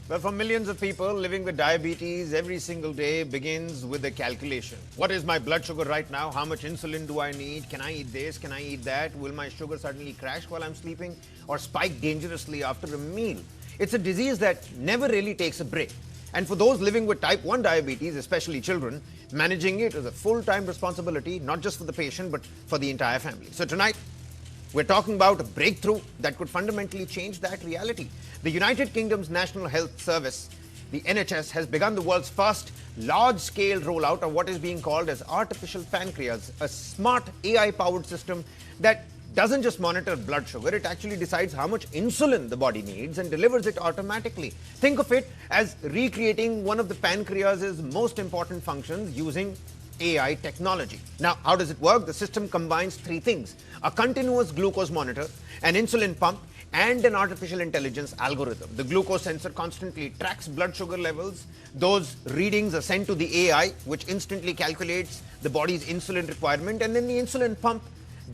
Well, for millions of people living with diabetes, every single day begins with a calculation. What is my blood sugar right now? How much insulin do I need? Can I eat this? Can I eat that? Will my sugar suddenly crash while I'm sleeping or spike dangerously after a meal? It's a disease that never really takes a break. And for those living with type 1 diabetes, especially children, managing it is a full-time responsibility, not just for the patient, but for the entire family. So tonight, we're talking about a breakthrough that could fundamentally change that reality. The United Kingdom's National Health Service, the NHS, has begun the world's first large-scale rollout of what is being called as Artificial Pancreas, a smart AI-powered system that doesn't just monitor blood sugar, it actually decides how much insulin the body needs and delivers it automatically. Think of it as recreating one of the pancreas's most important functions using AI technology. Now, how does it work? The system combines three things: a continuous glucose monitor, an insulin pump, and an artificial intelligence algorithm. The glucose sensor constantly tracks blood sugar levels. Those readings are sent to the AI, which instantly calculates the body's insulin requirement, and then the insulin pump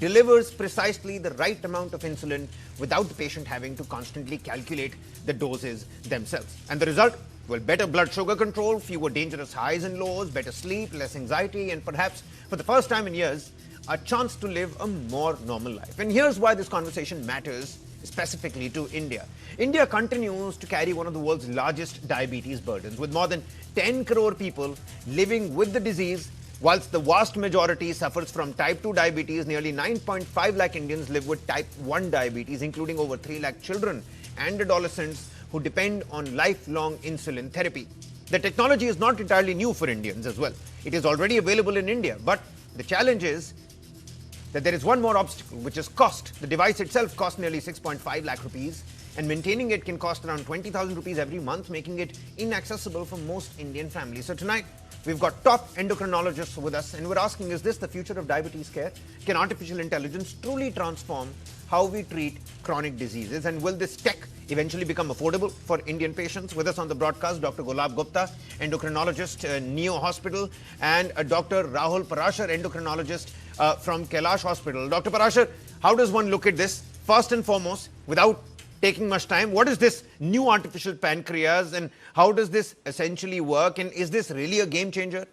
delivers precisely the right amount of insulin without the patient having to constantly calculate the doses themselves. And the result? Well, better blood sugar control, fewer dangerous highs and lows, better sleep, less anxiety, and perhaps for the first time in years, a chance to live a more normal life. And here's why this conversation matters specifically to India. India continues to carry one of the world's largest diabetes burdens, with more than 10 crore people living with the disease. Whilst the vast majority suffers from type 2 diabetes, nearly 9.5 lakh Indians live with type 1 diabetes, including over 3 lakh children and adolescents who depend on lifelong insulin therapy. The technology is not entirely new for Indians as well. It is already available in India, but the challenge is that there is one more obstacle, which is cost. The device itself costs nearly 6.5 lakh rupees, and maintaining it can cost around 20,000 rupees every month, making it inaccessible for most Indian families. So tonight, we've got top endocrinologists with us, and we're asking, is this the future of diabetes care? Can artificial intelligence truly transform how we treat chronic diseases? And will this tech eventually become affordable for Indian patients? With us on the broadcast, Dr. Gulab Gupta, endocrinologist, Neo Hospital, and Dr. Rahul Parashar, endocrinologist from Kailash Hospital. Dr. Parashar, how does one look at this? First and foremost, without taking much time, what is this new artificial pancreas and how does this essentially work? And is this really a game changer?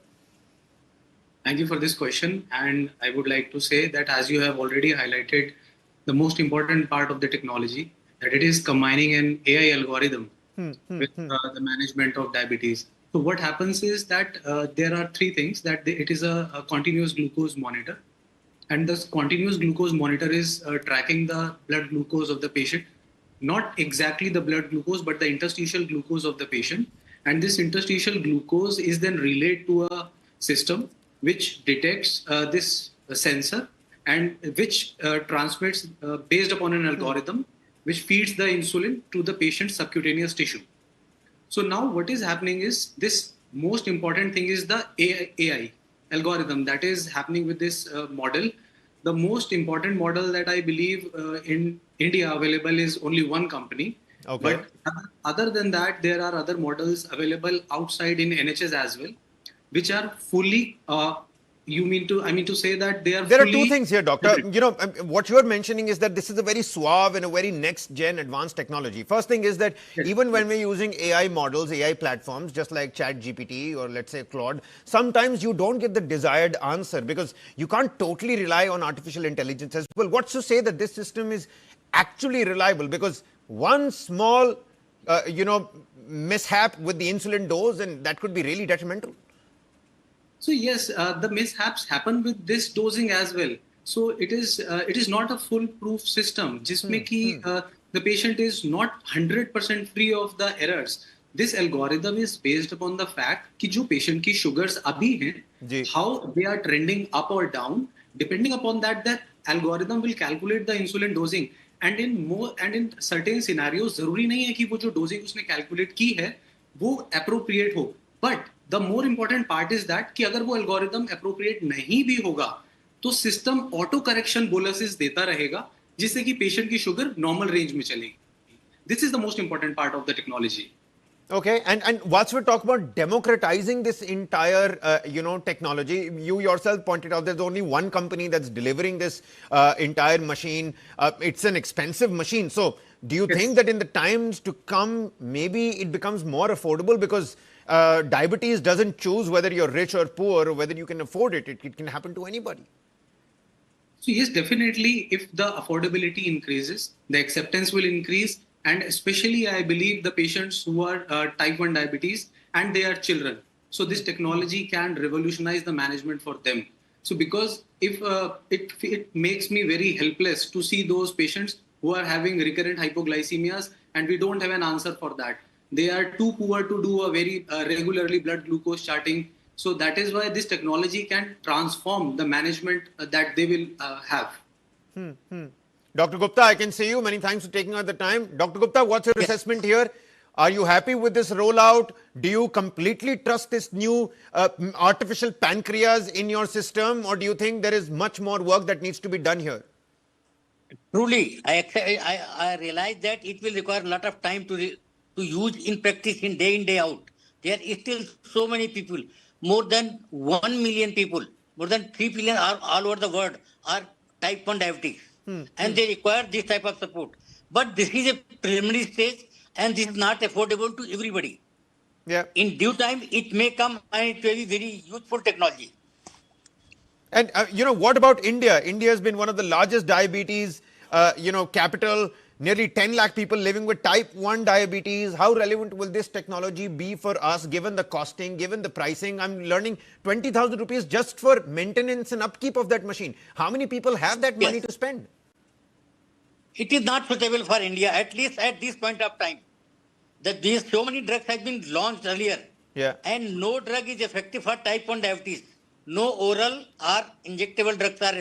Thank you for this question. And I would like to say that, as you have already highlighted, the most important part of the technology, that it is combining an AI algorithm with the management of diabetes. So what happens is that there are three things: that it is a continuous glucose monitor, and this continuous glucose monitor is tracking the blood glucose of the patient, not exactly the blood glucose, but the interstitial glucose of the patient. And this interstitial glucose is then relayed to a system which detects this sensor and which transmits based upon an algorithm which feeds the insulin to the patient's subcutaneous tissue. So now what is happening is, this most important thing is the AI algorithm that is happening with this model. The most important model that I believe in India available is only one company. Okay. But other than that, there are other models available outside in NHS as well, which are fully, I mean to say that they are There fully... are two things here, doctor. You know, what you're mentioning is that this is a very suave and a very next-gen advanced technology. First thing is that even when we're using AI models, AI platforms, just like ChatGPT or let's say Claude, sometimes you don't get the desired answer because you can't totally rely on artificial intelligence as well. What's to say that this system is actually reliable? Because one small, mishap with the insulin dose, and that could be really detrimental. So yes, the mishaps happen with this dosing as well. So it is not a foolproof system. जिसमें कि the patient is not 100% free of the errors. This algorithm is based upon the fact कि जो patient की sugars अभी हैं, how they are trending up or down. Depending upon that, the algorithm will calculate the insulin dosing. And in certain scenarios, जरूरी नहीं है कि वो जो dosing उसने calculate की है, वो appropriate हो. But the more important part is that कि अगर वो algorithm appropriate नहीं भी होगा, तो system auto correction boluses देता रहेगा, जिससे कि patient की sugar normal range में चलेगी. This is the most important part of the technology. Okay, and whilst we're talking about democratizing this entire, technology, you yourself pointed out there's only one company that's delivering this entire machine. It's an expensive machine. So Do you Yes. think that in the times to come, maybe it becomes more affordable because diabetes doesn't choose whether you're rich or poor or whether you can afford it. It can happen to anybody. So yes, definitely, if the affordability increases, the acceptance will increase, and especially I believe the patients who are type 1 diabetes and they are children. So this technology can revolutionize the management for them. So because if it makes me very helpless to see those patients who are having recurrent hypoglycemias and we don't have an answer for that. They are too poor to do a very regularly blood glucose charting. So that is why this technology can transform the management that they will have. Dr. Gupta, I can see you. Many thanks for taking out the time. Dr. Gupta, what's your Yes. assessment here? Are you happy with this rollout? Do you completely trust this new artificial pancreas in your system, or do you think there is much more work that needs to be done here? Truly, I realize that it will require a lot of time to use in practice in day out. There are still so many people, more than 1 million people, more than 3 billion are all over the world are type 1 diabetes. And they require this type of support. But this is a preliminary stage and this is not affordable to everybody. Yeah. In due time, it may come and it will be very useful technology. And what about India? India has been one of the largest diabetes, capital. Nearly 10 lakh people living with type 1 diabetes. How relevant will this technology be for us, given the costing, given the pricing? I'm learning 20,000 rupees just for maintenance and upkeep of that machine. How many people have that money Yes. to spend? It is not suitable for India, at least at this point of time. That these so many drugs have been launched earlier, Yeah. and no drug is effective for type 1 diabetes. No oral or injectable drugs are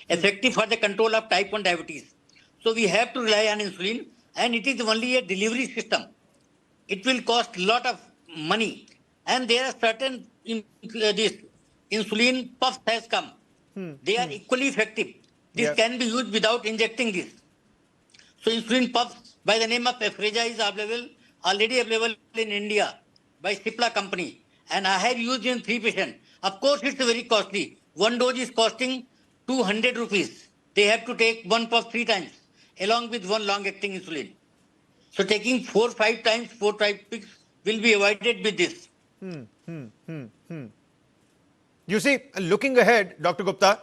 effective for the control of type 1 diabetes. So we have to rely on insulin, and it is only a delivery system. It will cost a lot of money, and there are certain this insulin puffs has come. They are equally effective. This Yeah. can be used without injecting this. So insulin puffs by the name of Afreja is already available in India by Cipla company. And I have used in 3 patients. Of course, it's very costly. One dose is costing 200 rupees. They have to take one puff 3 times along with one long-acting insulin. So taking 4-5 times, 4-5 picks will be avoided with this. You see, looking ahead, Dr. Gupta,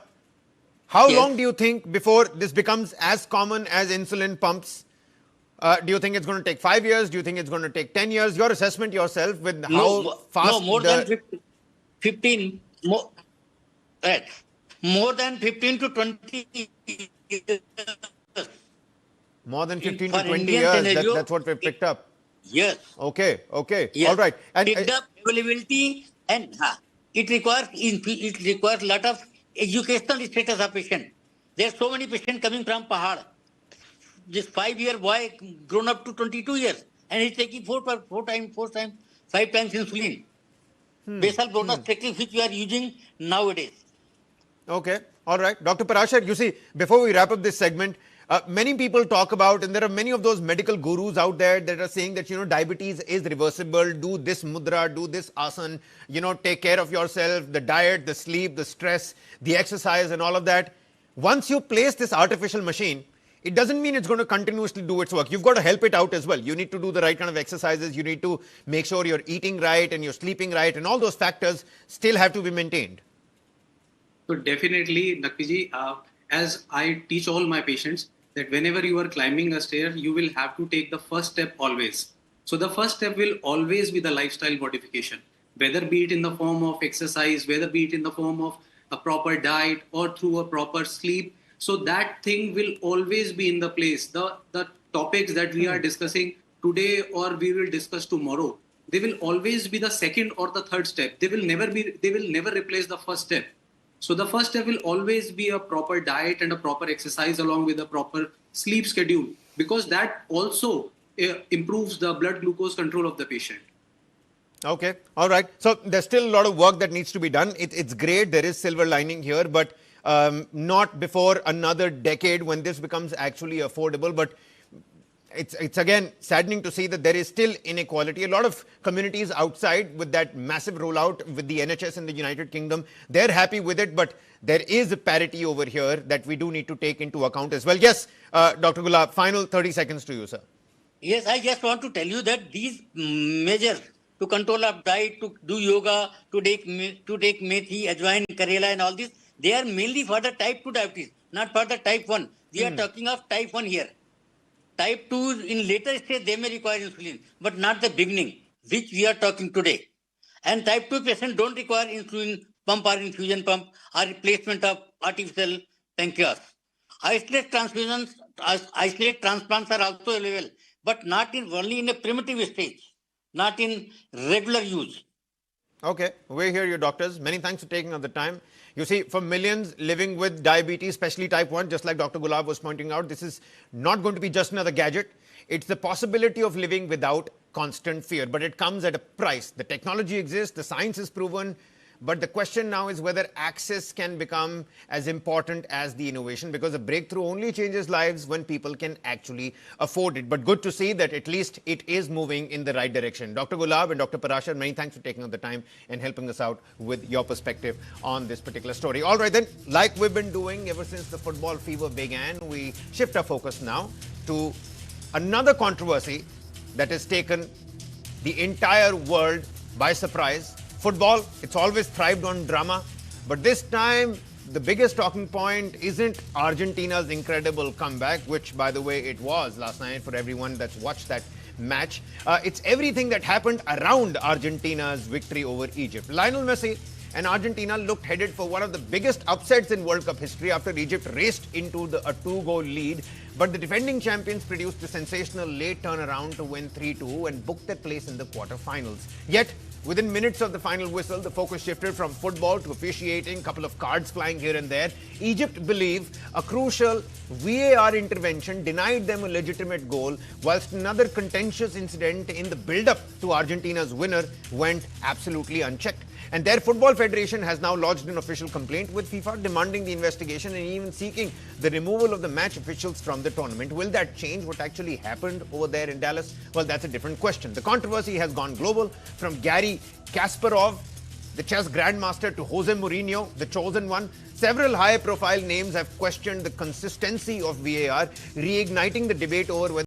how Yes. long do you think before this becomes as common as insulin pumps? Do you think it's going to take 5 years? Do you think it's going to take 10 years? Your assessment yourself with how fast More than 15, more, right. More than 15 to 20 years. more than 15 For to 20 Indian years, scenario, that's what we've picked up. yes, Okay, yes. all right. And Picked up availability and it requires lot of educational status of patient. There are so many patients coming from Pahad. This 5-year boy grown up to 22 years and he's taking 5 times insulin. Basal bonus technique which we are using nowadays. Okay, all right. Dr. Parashar, you see, before we wrap up this segment, many people talk about, and there are many of those medical gurus out there that are saying that, diabetes is reversible, do this mudra, do this asan, take care of yourself, the diet, the sleep, the stress, the exercise and all of that. Once you place this artificial machine, it doesn't mean it's going to continuously do its work. You've got to help it out as well. You need to do the right kind of exercises. You need to make sure you're eating right and you're sleeping right, and all those factors still have to be maintained. So definitely, Nakviji, as I teach all my patients that whenever you are climbing a stair, you will have to take the first step always. So the first step will always be the lifestyle modification, whether be it in the form of exercise, whether be it in the form of a proper diet or through a proper sleep. So that thing will always be in the place. The topics that we are discussing today or we will discuss tomorrow, they will always be the second or the third step. They will never replace the first step. So the first step will always be a proper diet and a proper exercise along with a proper sleep schedule, because that also improves the blood glucose control of the patient. Okay, all right. So there's still a lot of work that needs to be done. It's great. There is silver lining here, but not before another decade when this becomes actually affordable. But it's again saddening to see that there is still inequality. A lot of communities outside with that massive rollout with the NHS in the United Kingdom, they're happy with it, but there is a parity over here that we do need to take into account as well. Yes, Dr. Gulab, final 30 seconds to you, sir. Yes, I just want to tell you that these measures to control our diet, to do yoga, to take methi, ajwain, karela and all this, they are mainly for the type 2 diabetes, not for the type 1. We are talking of type 1 here. Type 2 in later stage, they may require insulin, but not the beginning, which we are talking today. And type 2 patients don't require insulin pump or infusion pump or replacement of artificial pancreas. Isolate transfusions, isolate transplants are also available, but not in only in a primitive stage, not in regular use. Okay, we hear you, doctors. Many thanks for taking up the time. You see, for millions living with diabetes, especially type 1, just like Dr. Gulab was pointing out, this is not going to be just another gadget. It's the possibility of living without constant fear, but it comes at a price. The technology exists, the science is proven, but the question now is whether access can become as important as the innovation, because a breakthrough only changes lives when people can actually afford it. But good to see that at least it is moving in the right direction. Dr. Gulab and Dr. Parashar, many thanks for taking up the time and helping us out with your perspective on this particular story. All right then, like we've been doing ever since the football fever began, we shift our focus now to another controversy that has taken the entire world by surprise. Football, it's always thrived on drama, but this time the biggest talking point isn't Argentina's incredible comeback, which by the way it was last night for everyone that's watched that match. It's everything that happened around Argentina's victory over Egypt. Lionel Messi and Argentina looked headed for one of the biggest upsets in World Cup history after Egypt raced into a 2-goal lead. But the defending champions produced a sensational late turnaround to win 3-2 and booked their place in the quarterfinals. Yet, within minutes of the final whistle, the focus shifted from football to officiating, a couple of cards flying here and there. Egypt believed a crucial VAR intervention denied them a legitimate goal, whilst another contentious incident in the build-up to Argentina's winner went absolutely unchecked. And their football federation has now lodged an official complaint with FIFA demanding the investigation and even seeking the removal of the match officials from the tournament. Will that change what actually happened over there in Dallas? Well, that's a different question. The controversy has gone global, from Gary Kasparov, the chess grandmaster, to Jose Mourinho, the chosen one. Several high-profile names have questioned the consistency of VAR, reigniting the debate over whether